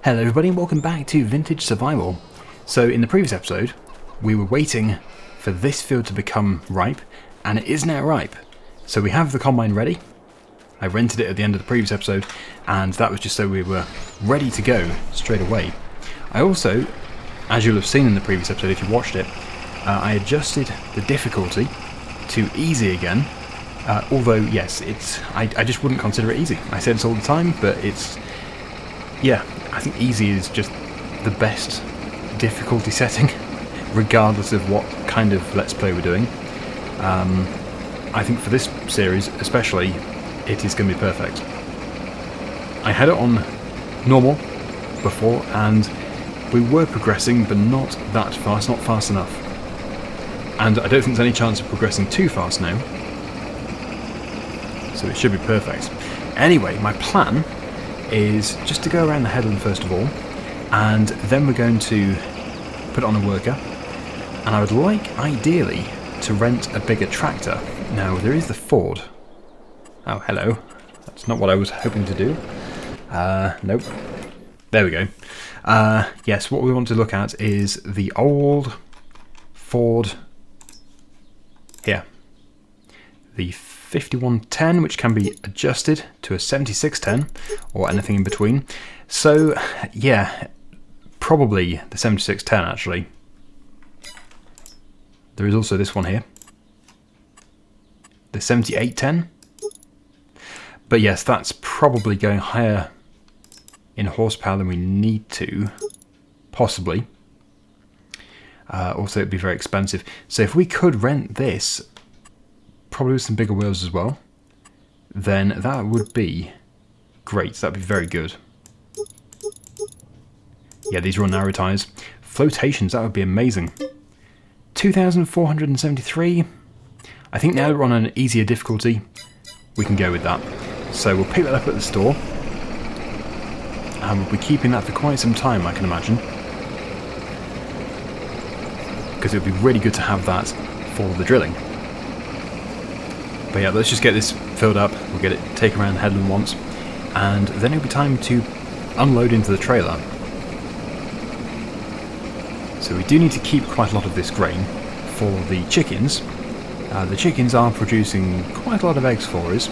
Hello everybody and welcome back to Vintage Survival. So in the previous episode we were waiting for this field to become ripe, and it is now ripe. So we have the combine ready. I rented it at the end of the previous episode, and that was just so we were ready to go straight away. I also, as you'll have seen in the previous episode if you watched it, I adjusted the difficulty to easy again. Although yes, I just wouldn't consider it easy. I say this all the time, but yeah, I think easy is just the best difficulty setting, regardless of what kind of Let's Play we're doing. I think for this series especially, it is going to be perfect. I had it on normal before, and we were progressing, but not that fast, not fast enough. And I don't think there's any chance of progressing too fast now, so it should be perfect. Anyway, my plan is just to go around the headland first of all, and then we're going to put on a worker, and I would like, ideally, to rent a bigger tractor. Now, there is the Ford. Oh, hello. That's not what I was hoping to do. Nope. There we go. Yes, what we want to look at is the old Ford here. The 5110, which can be adjusted to a 7610 or anything in between. So yeah, probably the 7610 actually. There is also this one here, the 7810. But yes, that's probably going higher in horsepower than we need to, possibly. Also, it'd be very expensive. So if we could rent this, probably with some bigger wheels as well, then that would be great. That'd be very good. Yeah, these are on narrow tyres. Flotations, that would be amazing. 2,473. I think now that we're on an easier difficulty, we can go with that. So we'll pick that up at the store, and we'll be keeping that for quite some time, I can imagine, because it would be really good to have that for the drilling. But yeah, let's just get this filled up, we'll get it taken around the headland once, and then it'll be time to unload into the trailer. So we do need to keep quite a lot of this grain for the chickens. The chickens are producing quite a lot of eggs for us.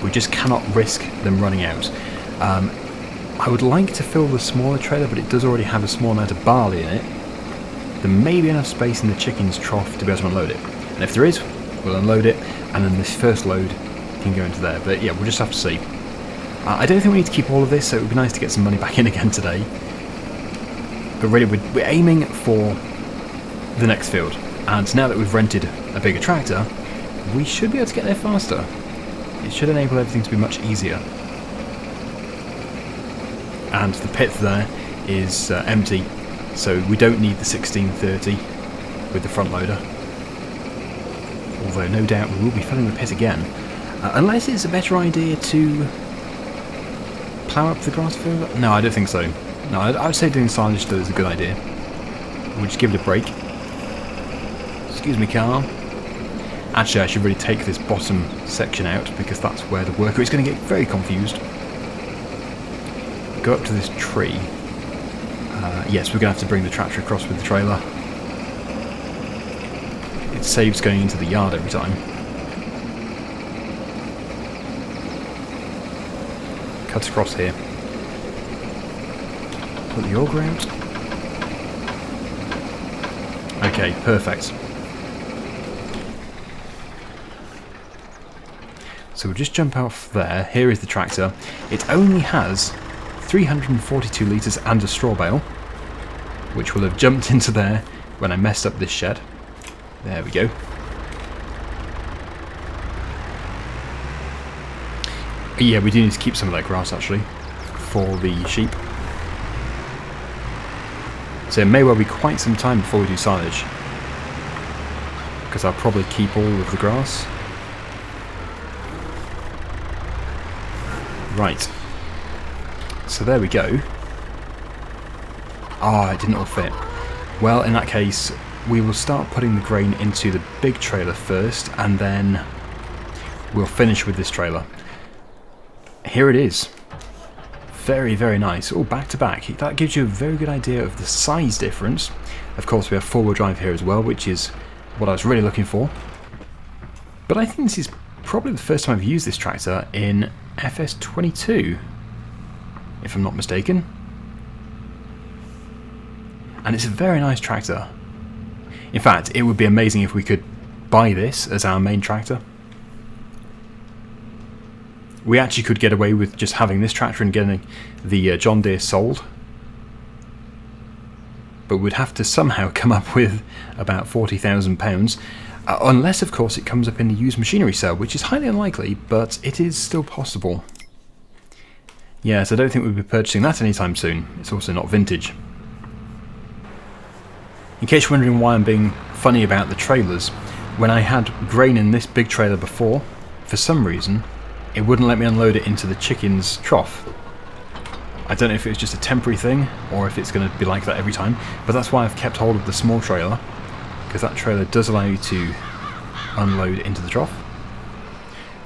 We just cannot risk them running out. I would like to fill the smaller trailer, but it does already have a small amount of barley in it. There may be enough space in the chicken's trough to be able to unload it. And if there is, we'll unload it, and then this first load can go into there. But yeah, we'll just have to see. I don't think we need to keep all of this, so it would be nice to get some money back in again today. But really, we're aiming for the next field. And now that we've rented a bigger tractor, we should be able to get there faster. It should enable everything to be much easier. And the pit there is empty, so we don't need the 1630 with the front loader. Although no doubt we will be filling the pit again. Unless it's a better idea to plough up the grass further? No, I don't think so. No, I would say doing silage still is a good idea. We'll just give it a break. Excuse me, car. Actually, I should really take this bottom section out, because that's where the worker is going to get very confused. Go up to this tree. Yes, we're going to have to bring the tractor across with the trailer. It saves going into the yard every time. Cut across here. Put the auger out. Okay, perfect. So we'll just jump off there. Here is the tractor. It only has 342 litres and a straw bale, which will have jumped into there when I messed up this shed. There we go. Yeah, we do need to keep some of that grass actually for the sheep. So it may well be quite some time before we do silage, because I'll probably keep all of the grass. Right. So there we go. Ah, it didn't all fit. Well, in that case, we will start putting the grain into the big trailer first, and then we'll finish with this trailer. Here it is. very, very nice. All back to back. That gives you a very good idea of the size difference. Of course, we have four-wheel drive here as well, which is what I was really looking for. But I think this is probably the first time I've used this tractor in FS22, if I'm not mistaken. And it's a very nice tractor. In fact, it would be amazing if we could buy this as our main tractor. We actually could get away with just having this tractor and getting the John Deere sold. But we'd have to somehow come up with about £40,000. Unless, of course, it comes up in the used machinery sale, which is highly unlikely, but it is still possible. Yes, I don't think we'll be purchasing that anytime soon. It's also not vintage. In case you're wondering why I'm being funny about the trailers, when I had grain in this big trailer before, for some reason, it wouldn't let me unload it into the chicken's trough. I don't know if it was just a temporary thing, or if it's going to be like that every time, but that's why I've kept hold of the small trailer, because that trailer does allow you to unload into the trough.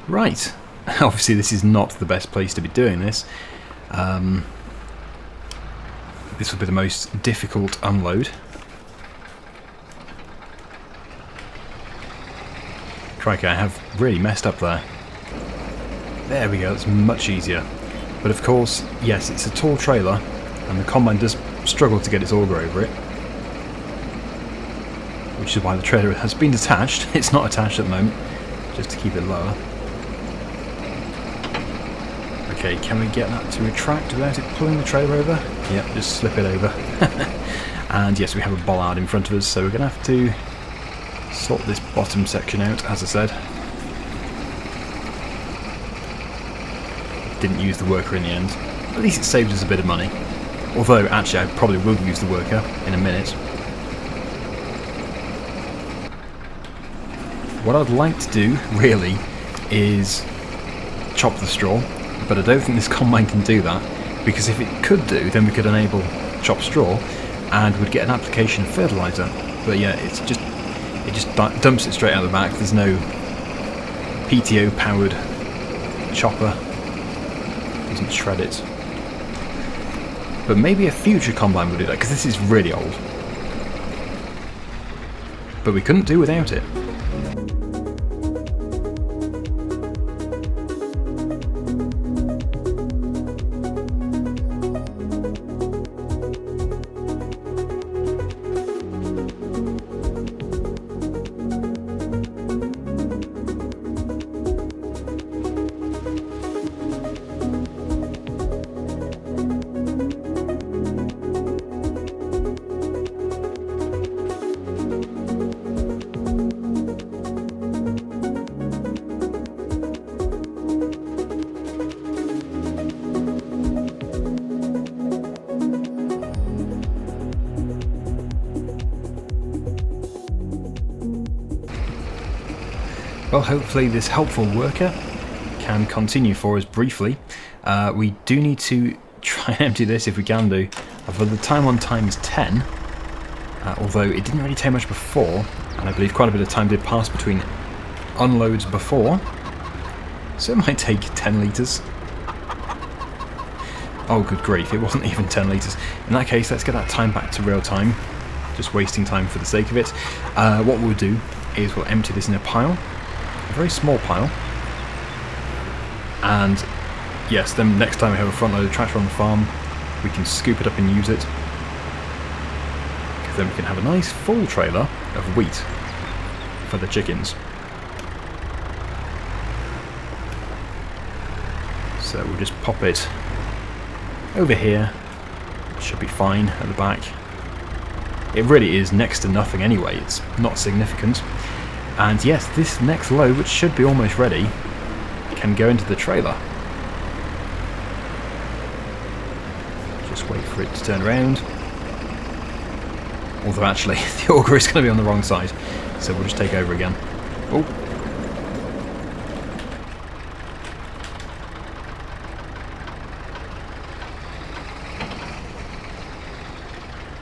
Right, obviously this is not the best place to be doing this. This will be the most difficult unload. Crikey, I have really messed up there. There we go, that's much easier. But of course, yes, it's a tall trailer, and the combine does struggle to get its auger over it. Which is why the trailer has been detached. It's not attached at the moment, just to keep it lower. Okay, can we get that to retract without it pulling the trailer over? Yep, just slip it over. And yes, we have a bollard in front of us, so we're going to have to sort this bottom section out, as I said. Didn't use the worker in the end. At least it saved us a bit of money. Although, actually, I probably will use the worker in a minute. What I'd like to do, really, is chop the straw, but I don't think this combine can do that, because if it could do, then we could enable chop straw, and we'd get an application of fertiliser. But yeah, it just dumps it straight out the back. There's no PTO-powered chopper. Doesn't shred it. But maybe a future combine will do that, because this is really old. But we couldn't do without it. Well, hopefully this helpful worker can continue for us briefly. We do need to try and empty this if we can do. But the time on time is 10, although it didn't really take much before, and I believe quite a bit of time did pass between unloads before, so it might take 10 litres. Oh, good grief, it wasn't even 10 litres. In that case, let's get that time back to real time. Just wasting time for the sake of it. What we'll do is we'll empty this in a pile. A very small pile, and yes, then next time we have a front-loaded tractor on the farm, we can scoop it up and use it, because then we can have a nice full trailer of wheat for the chickens. So we'll just pop it over here. It should be fine at the back. It really is next to nothing anyway, it's not significant. And yes, this next load, which should be almost ready, can go into the trailer. Just wait for it to turn around. Although actually, the auger is going to be on the wrong side, so we'll just take over again. Oh.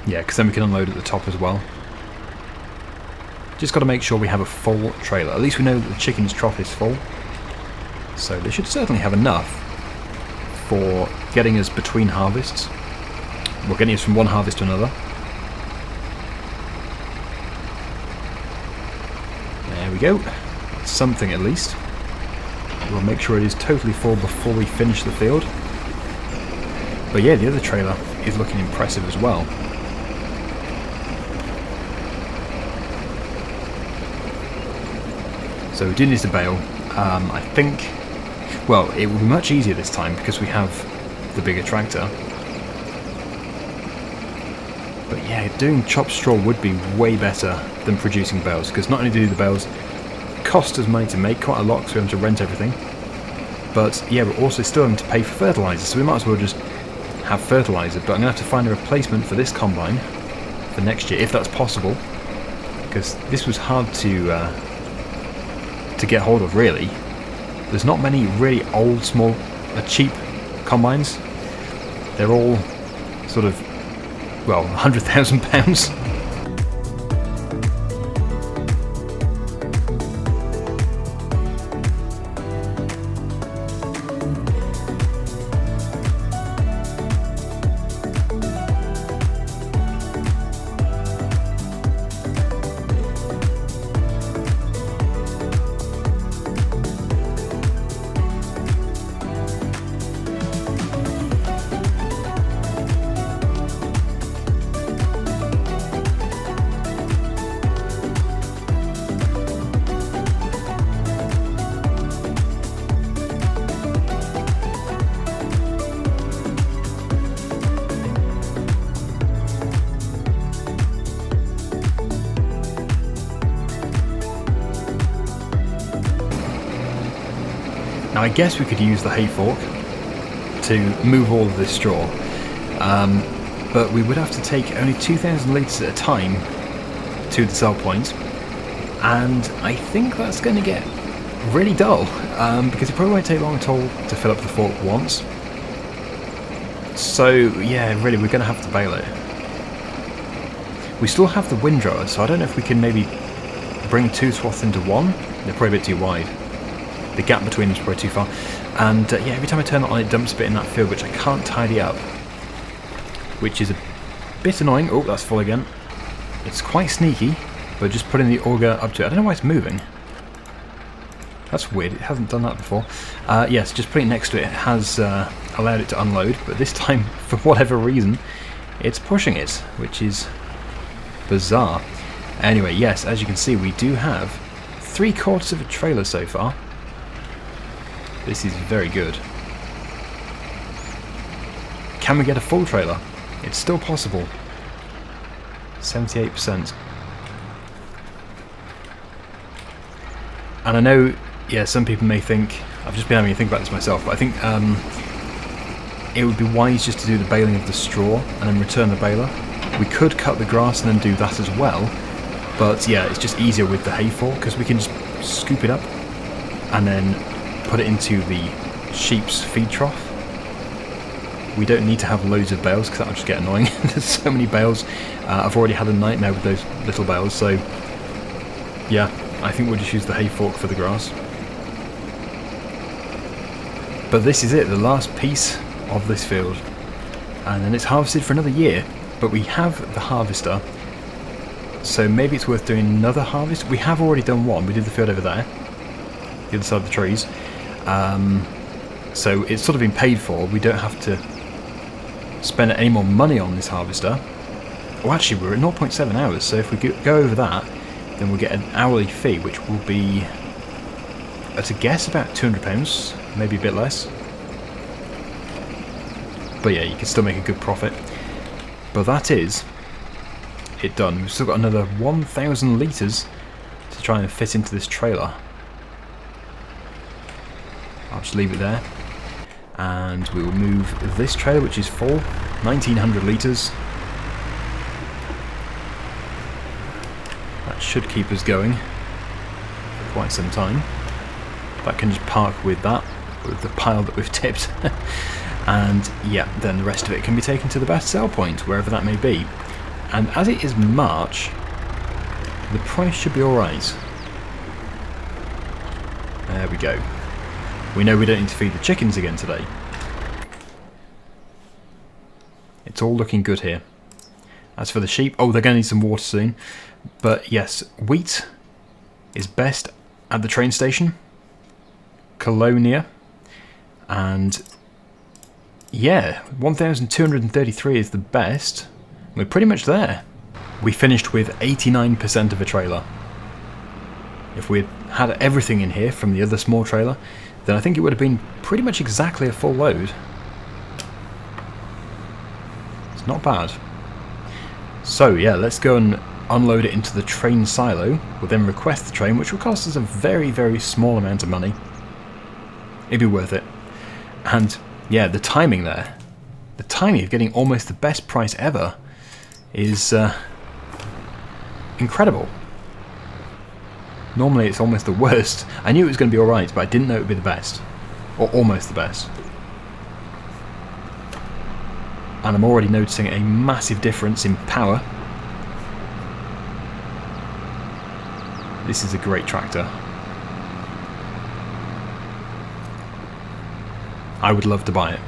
Yeah, because then we can unload at the top as well. Just got to make sure we have a full trailer. At least we know that the chicken's trough is full. So they should certainly have enough for getting us between harvests. Well, getting us from one harvest to another. There we go. That's something at least. We'll make sure it is totally full before we finish the field. But yeah, the other trailer is looking impressive as well. So we do need to bale. I think, well, it will be much easier this time because we have the bigger tractor. But yeah, doing chopped straw would be way better than producing bales, because not only do the bales cost us money to make, quite a lot because we have to rent everything, but yeah, we're also still having to pay for fertiliser, so we might as well just have fertiliser. But I'm going to have to find a replacement for this combine for next year, if that's possible, because this was hard to get hold of, really. There's not many really old, small, cheap combines. They're all sort of, well, £100,000. Now I guess we could use the hay fork to move all of this straw, but we would have to take only 2,000 litres at a time to the sell point, and I think that's going to get really dull, because it probably won't take long at all to fill up the fork once. So yeah, really, we're going to have to bale it. We still have the windrower, so I don't know if we can maybe bring two swaths into one. They're probably a bit too wide. The gap between them is probably too far. And yeah, every time I turn it on, it dumps a bit in that field, which I can't tidy up, which is a bit annoying. Oh, that's full again. It's quite sneaky, but just putting the auger up to it. I don't know why it's moving. That's weird. It hasn't done that before. Yes, just putting it next to it has allowed it to unload, but this time, for whatever reason, it's pushing it, which is bizarre. Anyway, yes, as you can see, we do have 3/4 of a trailer so far. This is very good. Can we get a full trailer? It's still possible. 78%. And I know, yeah, some people may think, I've just been having to think about this myself, but I think it would be wise just to do the baling of the straw and then return the baler. We could cut the grass and then do that as well, but yeah, it's just easier with the hay fork because we can just scoop it up and then put it into the sheep's feed trough. We don't need to have loads of bales because that will just get annoying. There's so many bales. I've already had a nightmare with those little bales, so yeah, I think we'll just use the hay fork for the grass. But this is it, the last piece of this field, and then it's harvested for another year. But we have the harvester, so maybe it's worth doing another harvest. We have already done one. We did the field over there, the other side of the trees. So it's sort of been paid for. We don't have to spend any more money on this harvester. Oh, actually, we're at 0.7 hours, so if we go over that, then we'll get an hourly fee, which will be, at a guess, about £200, maybe a bit less. But yeah, you can still make a good profit. But that is it done. We've still got another 1,000 litres to try and fit into this trailer. I'll just leave it there, and we will move this trailer, which is full, 1,900 litres. That should keep us going for quite some time. That can just park with that, with the pile that we've tipped. And yeah, then the rest of it can be taken to the best sell point, wherever that may be. And as it is March, the price should be alright. There we go. We know we don't need to feed the chickens again today. It's all looking good here. As for the sheep, oh, they're going to need some water soon. But yes, wheat is best at the train station, Colonia, and yeah, 1,233 is the best. We're pretty much there. We finished with 89% of a trailer. If we had everything in here from the other small trailer, then I think it would have been pretty much exactly a full load. It's not bad. So yeah, let's go and unload it into the train silo. We'll then request the train, which will cost us a very, very small amount of money. It'd be worth it. And yeah, the timing there, the timing of getting almost the best price ever is incredible. Normally it's almost the worst. I knew it was going to be alright, but I didn't know it would be the best. Or almost the best. And I'm already noticing a massive difference in power. This is a great tractor. I would love to buy it.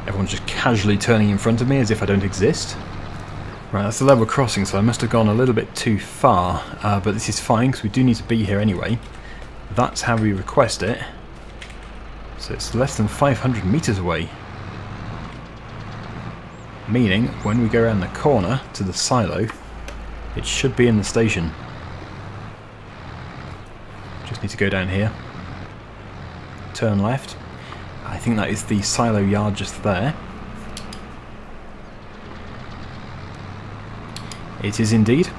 Everyone's just casually turning in front of me as if I don't exist. Right, that's the level crossing, so I must have gone a little bit too far, but this is fine because we do need to be here anyway. That's how we request it. So it's less than 500 meters away. Meaning, when we go around the corner to the silo, it should be in the station. Just need to go down here. Turn left. I think that is the silo yard just there. It is indeed.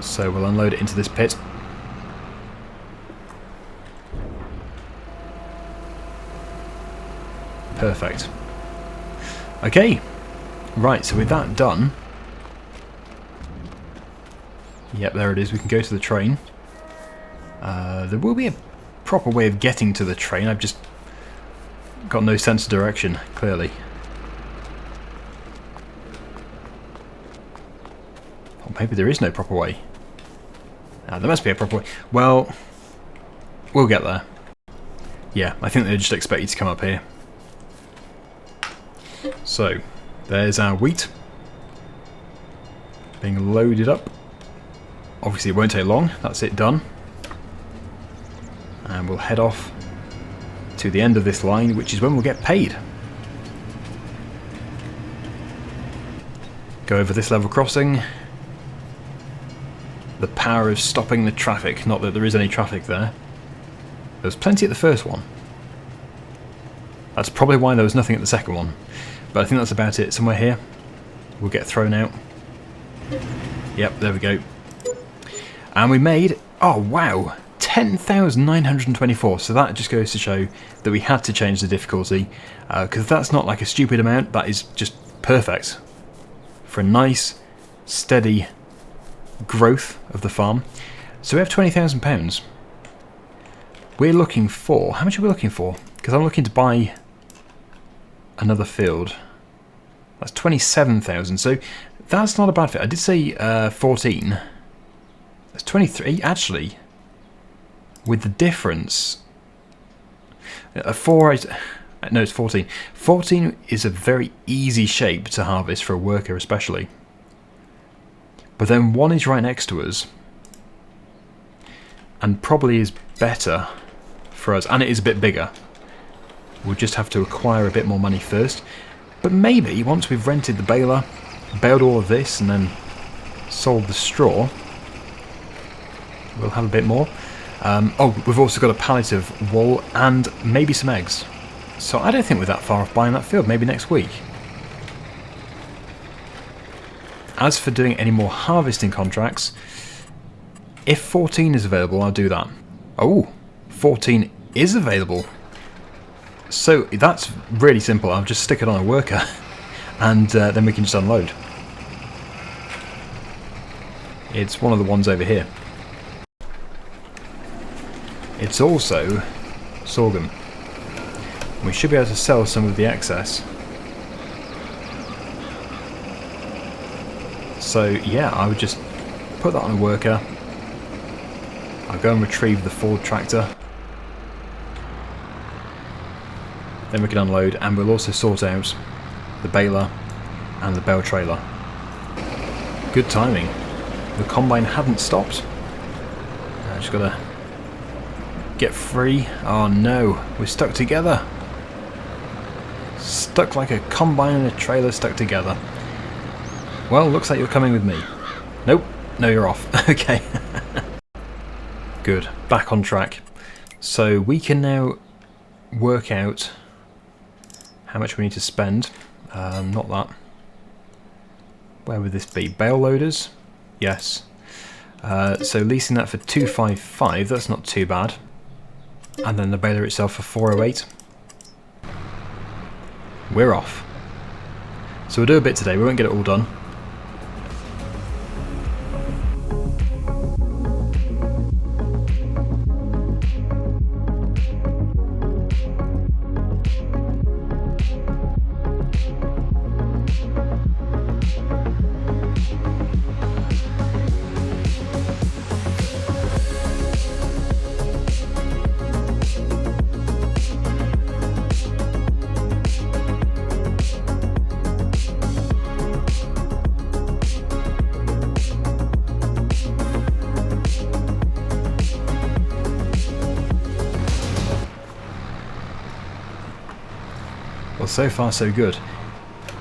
So we'll unload it into this pit. Perfect. Okay. Right, so with that done... Yep, there it is. We can go to the train. There will be a proper way of getting to the train. I've just got no sense of direction, clearly. Or maybe there is no proper way. There must be a proper way. Well, we'll get there. Yeah, I think they just expect you to come up here. So, there's our wheat being loaded up. Obviously it won't take long, that's it done. And we'll head off to the end of this line, which is when we'll get paid. Go over this level crossing. The power of stopping the traffic, not that there is any traffic there. There was plenty at the first one. That's probably why there was nothing at the second one. But I think that's about it. Somewhere here. We'll get thrown out. Yep, there we go. And we made, oh wow, 10,924. So that just goes to show that we had to change the difficulty. Because that's not like a stupid amount, that is just perfect. For a nice, steady growth of the farm. So we have £20,000. We're looking for, how much are we looking for? Because I'm looking to buy another field. That's 27,000. So that's not a bad fit. I did say 14. That's 23. Actually, with the difference, no, it's 14. 14 is a very easy shape to harvest for a worker, especially. But then one is right next to us, and probably is better for us, and it is a bit bigger. We'll just have to acquire a bit more money first. But maybe once we've rented the baler, baled all of this, and then sold the straw, we'll have a bit more. Oh, we've also got a pallet of wool and maybe some eggs. So I don't think we're that far off buying that field, maybe next week. As for doing any more harvesting contracts, if 14 is available, I'll do that. Oh, 14 is available. So that's really simple. I'll just stick it on a worker and then we can just unload. It's one of the ones over here. It's also sorghum. We should be able to sell some of the excess. So yeah, I would just put that on a worker. I'll go and retrieve the Ford tractor. then we can unload, and we'll also sort out the baler and the bale trailer. Good timing. The combine hadn't stopped. I just gotta get free. Oh no, we're stuck together. Stuck like a combine and a trailer stuck together. Well, looks like you're coming with me. Nope, no, you're off. Okay. Good, back on track. So we can now work out how much we need to spend. Not that. Where would this be? Bale loaders? Yes. So leasing that for 255, that's not too bad. And then the baler itself for 408. We're off. So we'll do a bit today, we won't get it all done. Well, so far so good.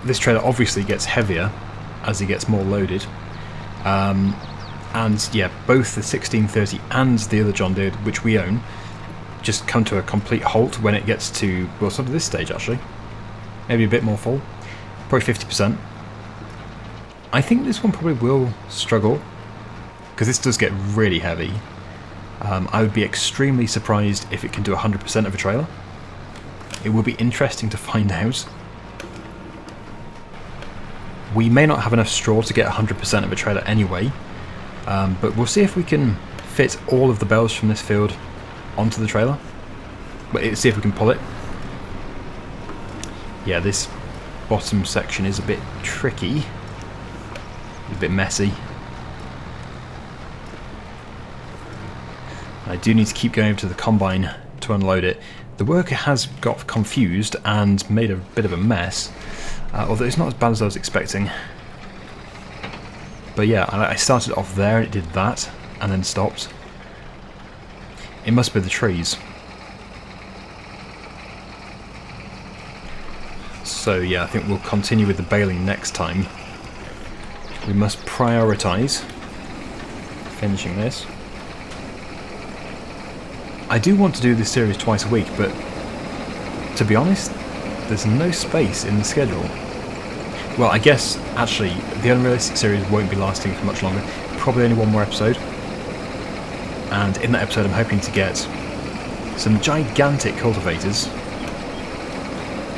This trailer obviously gets heavier as it gets more loaded. And yeah, both the 1630 and the other John Deere, which we own, just come to a complete halt when it gets to, well, sort of this stage actually. Maybe a bit more full. Probably 50%. I think this one probably will struggle, because this does get really heavy. I would be extremely surprised if it can do 100% of a trailer. It will be interesting to find out. We may not have enough straw to get 100% of a trailer anyway, but we'll see if we can fit all of the bales from this field onto the trailer. But see if we can pull it. Yeah, this bottom section is a bit tricky, a bit messy. I do need to keep going over to the combine to unload it. The worker has got confused and made a bit of a mess, although it's not as bad as I was expecting. But yeah, I started off there and it did that, and then stopped. It must be the trees. So yeah, I think we'll continue with the baling next time. We must prioritise finishing this. I do want to do this series twice a week, but to be honest, there's no space in the schedule. Well, I guess, actually, the Unrealistic series won't be lasting for much longer. Probably only one more episode. And in that episode I'm hoping to get some gigantic cultivators.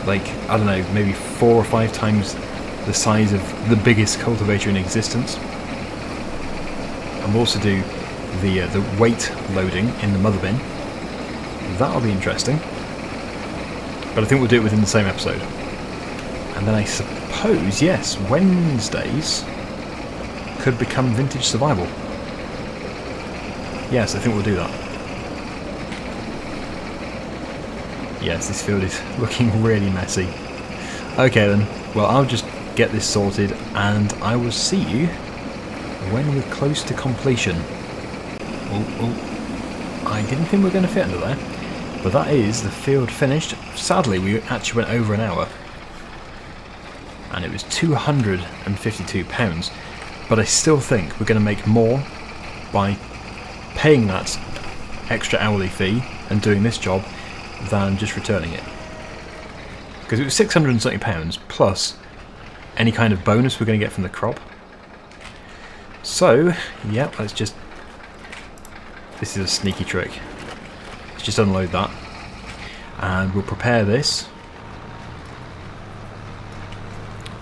Like, I don't know, maybe 4 or 5 times the size of the biggest cultivator in existence. And we'll also do the weight loading in the mother bin. That'll be interesting. But I think we'll do it within the same episode. And then I suppose, yes, Wednesdays could become Vintage Survival. Yes, I think we'll do that. Yes, this field is looking really messy. Okay then, well I'll just get this sorted and I will see you when we're close to completion. Oh, I didn't think we were going to fit under there. But that is the field finished. Sadly, we actually went over an hour. And it was £252. But I still think we're going to make more by paying that extra hourly fee and doing this job than just returning it. Because it was £600 and something plus any kind of bonus we're going to get from the crop. So, yeah, let's just... This is a sneaky trick. Let's just unload that. And we'll prepare this.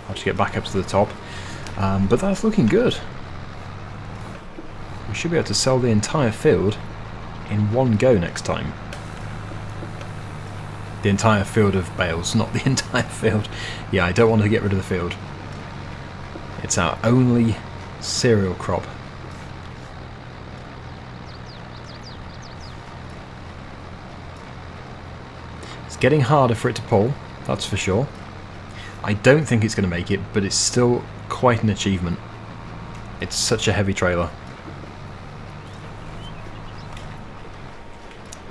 I'll just get back up to the top. But that's looking good. We should be able to sell the entire field in one go next time. The entire field of bales, not the entire field. Yeah, I don't want to get rid of the field. It's our only cereal crop. It's getting harder for it to pull, that's for sure. I don't think it's going to make it, but it's still quite an achievement. It's such a heavy trailer.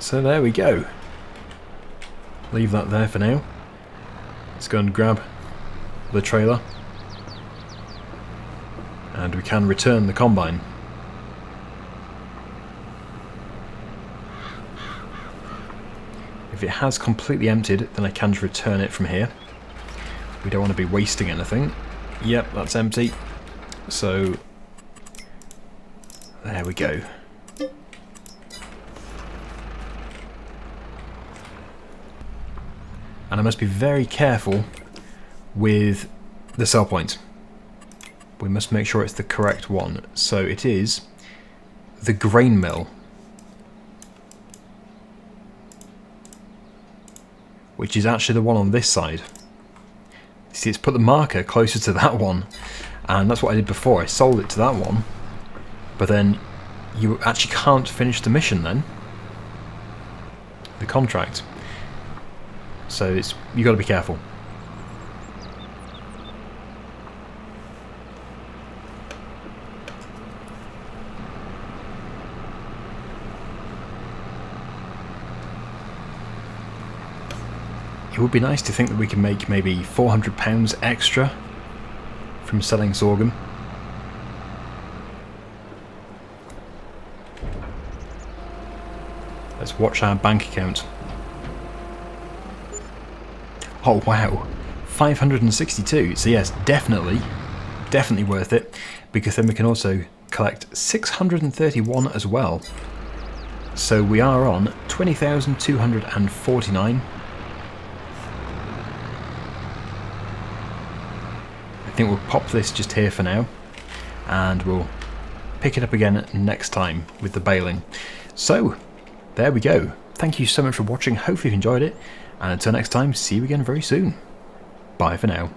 So there we go. Leave that there for now. Let's go and grab the trailer. And we can return the combine. If it has completely emptied, then I can just return it from here. We don't want to be wasting anything. Yep, that's empty. So, there we go. And I must be very careful with the sell point. We must make sure it's the correct one. So it is the grain mill, which is actually the one on this side. See, it's put the marker closer to that one, and that's what I did before. I sold it to that one, but then you actually can't finish the mission then, the contract. So it's, you got to be careful. It would be nice to think that we can make maybe £400 extra from selling sorghum. Let's watch our bank account. Oh wow, 562. So yes, definitely worth it, because then we can also collect 631 as well. So we are on 20,249. I think we'll pop this just here for now, and we'll pick it up again next time with the baling. So, there we go. Thank you so much for watching. Hopefully you've enjoyed it, and until next time, see you again very soon. Bye for now.